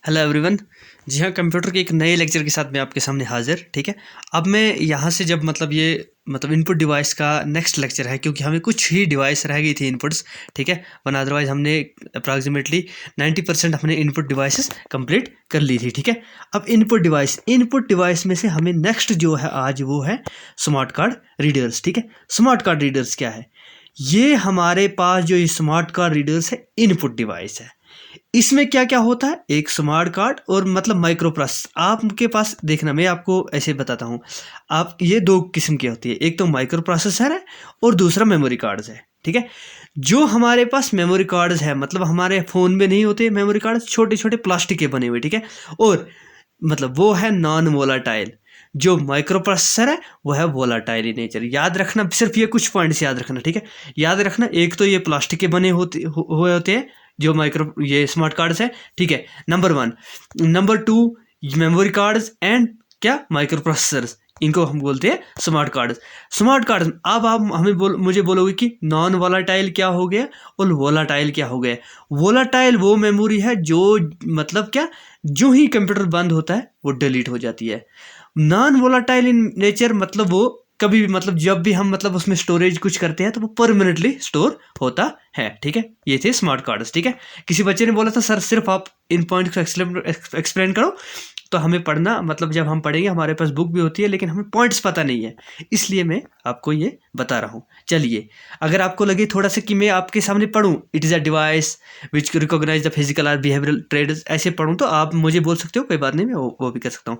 Hello everyone. जी हाँ, computer के एक नए लेक्चर के साथ मैं आपके सामने हाजिर। ठीक है, अब मैं यहाँ से जब इनपुट डिवाइस का नेक्स्ट लेक्चर है, क्योंकि हमें कुछ ही डिवाइस रह गई थी इनपुट्स। ठीक है, वरना अदरवाइज हमने अप्रॉक्सीमेटली 90% हमने इनपुट डिवाइसेस कंप्लीट कर ली थी। ठीक है, अब इनपुट डिवाइस में से हमें नेक्स्ट जो है आज वो है स्मार्ट कार्ड रीडर्स। ठीक है, स्मार्ट कार्ड रीडर्स क्या है? ये हमारे पास जो ये स्मार्ट कार्ड रीडर्स है इनपुट डिवाइस है। इसमें क्या क्या होता है? एक स्मार्ट कार्ड और माइक्रो प्रोसेसर आपके पास। देखना, मैं आपको ऐसे बताता हूँ। आप ये दो किस्म की होती है, एक तो माइक्रो प्रोसेसर है और दूसरा मेमोरी कार्ड्स है। ठीक है, जो हमारे पास मेमोरी कार्ड्स है हमारे फ़ोन में नहीं होते मेमोरी कार्ड, छोटे छोटे प्लास्टिक के बने हुए। ठीक है, और वो है नॉन वोलाटाइल। जो माइक्रो प्रोसेसर है वो है वोलाटाइल इन नेचर। याद रखना, सिर्फ ये कुछ पॉइंट्स याद रखना। ठीक है, याद रखना, एक तो ये प्लास्टिक के बने हुए होते हैं जो ये स्मार्ट कार्ड्स है। ठीक है, number 1। Number 2, memory cards and क्या माइक्रो प्रोसेसर्स, इनको हम बोलते हैं स्मार्ट कार्ड्स। स्मार्ट कार्ड्स, अब आप मुझे बोलोगे कि नॉन वोलाटाइल क्या हो गया और वोलाटाइल क्या हो गया। वोलाटाइल वो मेमोरी है जो जो ही कंप्यूटर बंद होता है वो डिलीट हो जाती है। नॉन वोलाटाइल इन नेचर वो कभी भी जब भी हम उसमें स्टोरेज कुछ करते हैं तो वो परमानेंटली स्टोर होता है। ठीक है, ये थे स्मार्ट कार्ड्स। ठीक है, किसी बच्चे ने बोला था सर सिर्फ आप इन पॉइंट को एक्सप्लेन करो, तो हमें पढ़ना जब हम पढ़ेंगे हमारे पास बुक भी होती है लेकिन हमें पॉइंट्स पता नहीं है, इसलिए मैं आपको ये बता रहा हूँ। चलिए, अगर आपको लगे थोड़ा सा कि मैं आपके सामने पढ़ूँ, it is a device which recognise the physical और बिहेवियरल ट्रेड्स, ऐसे पढ़ूँ तो आप मुझे बोल सकते हो, कोई बात नहीं, मैं वो भी कर सकता हूँ।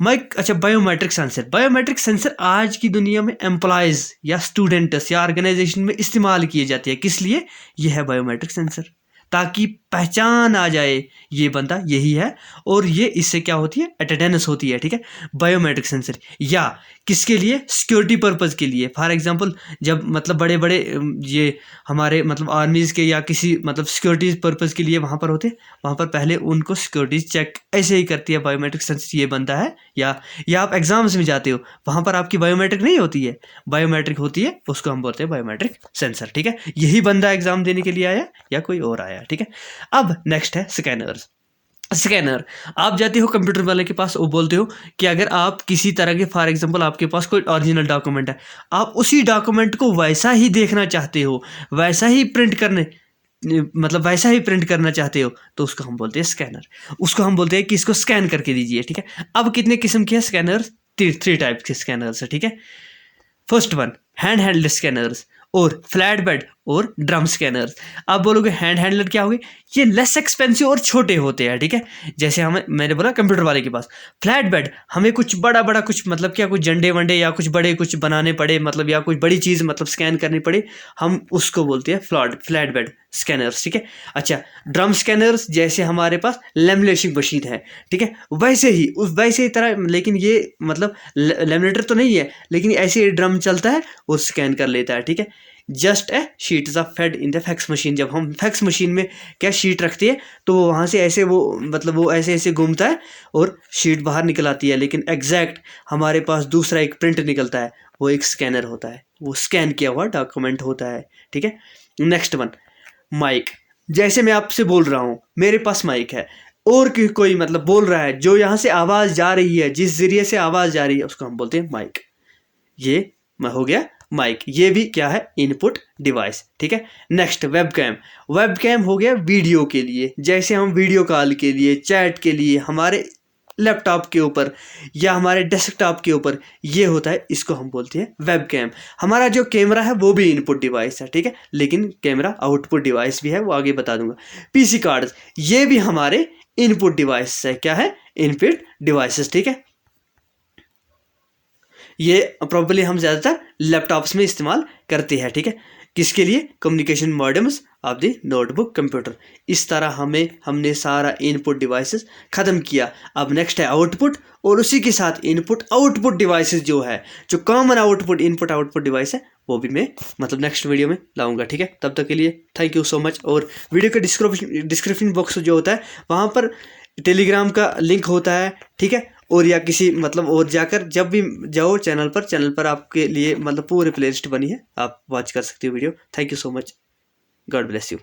Biometric sensor. बायोमेट्रिक सेंसर आज की दुनिया में एम्प्लॉयज़ या स्टूडेंट्स या ऑर्गेनाइजेशन में इस्तेमाल किए जाते हैं। किस लिए? ये है बायोमेट्रिक सेंसर, ताकि पहचान आ जाए ये बंदा यही है, और ये इससे क्या होती है, अटेंडेंस होती है। ठीक है, बायोमेट्रिक सेंसर। या किसके लिए? सिक्योरिटी पर्पज़ के लिए। फॉर एग्जांपल, जब बड़े बड़े ये हमारे आर्मीज़ के या किसी सिक्योरिटी पर्पज़ के लिए वहाँ पर होते, वहाँ पर पहले उनको सिक्योरिटी चेक ऐसे ही करती है बायोमेट्रिक सेंसर, ये बंदा है। या आप एग्जाम्स में जाते हो, वहाँ पर आपकी बायोमेट्रिक नहीं होती है, बायोमेट्रिक होती है, उसको हम बोलते हैं बायोमेट्रिक सेंसर। ठीक है, यही बंदा एग्जाम देने के लिए आया या कोई और आया। ठीक है, अब नेक्स्ट है स्कैनर्स। स्कैनर, आप जाते हो कंप्यूटर वाले के पास, वो बोलते हो कि अगर आप किसी तरह के, फॉर एग्जांपल आपके पास कोई ओरिजिनल डॉक्यूमेंट है, आप उसी डॉक्यूमेंट को वैसा ही देखना चाहते हो, वैसा ही प्रिंट करना चाहते हो, तो उसको हम बोलते हैं स्कैनर। उसको हम बोलते हैं कि इसको स्कैन करके दीजिए। ठीक है, अब कितने किस्म के स्कैनर? 3 टाइप के स्कैनर्स है। ठीक है, first one hand held scanners और फ्लैट बेड और ड्रम स्कैनर्स। आप बोलोगे हैंड हैंडलर क्या होगी? ये लेस एक्सपेंसिव और छोटे होते हैं। ठीक है, जैसे मैंने बोला कंप्यूटर वाले के पास फ्लैट बेड, हमें कुछ बड़ा कुछ कुछ झंडे वंडे या कुछ बड़े कुछ बनाने पड़े, या कोई बड़ी चीज़ स्कैन करनी पड़े, हम उसको बोलते हैं फ्लैट बेड स्कैनर्स। ठीक है, अच्छा, ड्रम स्कैनर्स जैसे हमारे पास लेमिनेशन मशीन है। ठीक है, वैसे ही तरह, लेकिन ये लेमिनेटर तो नहीं है, लेकिन ऐसे ही ड्रम चलता है और स्कैन कर लेता है। ठीक है, just a sheet of fed in the fax machine. जब हम फैक्स मशीन में क्या शीट रखती है तो वो वहाँ से ऐसे वो ऐसे ऐसे घूमता है और शीट बाहर निकल आती है, लेकिन एग्जैक्ट हमारे पास दूसरा एक प्रिंट निकलता है, वो एक स्कैनर होता है, वो स्कैन किया हुआ डॉक्यूमेंट होता है। ठीक है, नेक्स्ट वन माइक। जैसे मैं आपसे बोल रहा हूँ, मेरे पास माइक है और कोई बोल रहा है, जो यहाँ से आवाज़ जा रही है, जिस जरिए से आवाज़ जा रही है, उसको हम बोलते हैं माइक। ये हो गया माइक, ये भी क्या है? Input device. ठीक है, नेक्स्ट वेबकैम। वेबकैम हो गया वीडियो के लिए, जैसे हम वीडियो कॉल के लिए, चैट के लिए, हमारे लैपटॉप के ऊपर या हमारे डेस्कटॉप के ऊपर ये होता है, इसको हम बोलते हैं वेबकैम। हमारा जो कैमरा है वो भी इनपुट डिवाइस है। ठीक है, लेकिन कैमरा आउटपुट डिवाइस भी है, वो आगे बता दूंगा। पीसी कार्ड्स, ये भी हमारे इनपुट डिवाइस है। क्या है? Input devices. ठीक है, ये प्रॉब्ली हम ज़्यादातर लैपटॉप्स में इस्तेमाल करते हैं। ठीक है, किसके लिए? Communication modems of the notebook computer. इस तरह हमने सारा इनपुट डिवाइसेस ख़त्म किया। अब नेक्स्ट है आउटपुट, और उसी के साथ इनपुट आउटपुट डिवाइसेस जो कॉमन इनपुट आउटपुट डिवाइस है, वो भी मैं नेक्स्ट वीडियो में लाऊंगा। ठीक है, तब तक के लिए थैंक यू सो मच। और वीडियो के डिस्क्रिप्शन बॉक्स जो होता है वहाँ पर टेलीग्राम का लिंक होता है। ठीक है, और या किसी और जाकर जब भी जाओ चैनल पर आपके लिए पूरे प्लेलिस्ट बनी है, आप वॉच कर सकते हो video. Thank you so much, God bless you.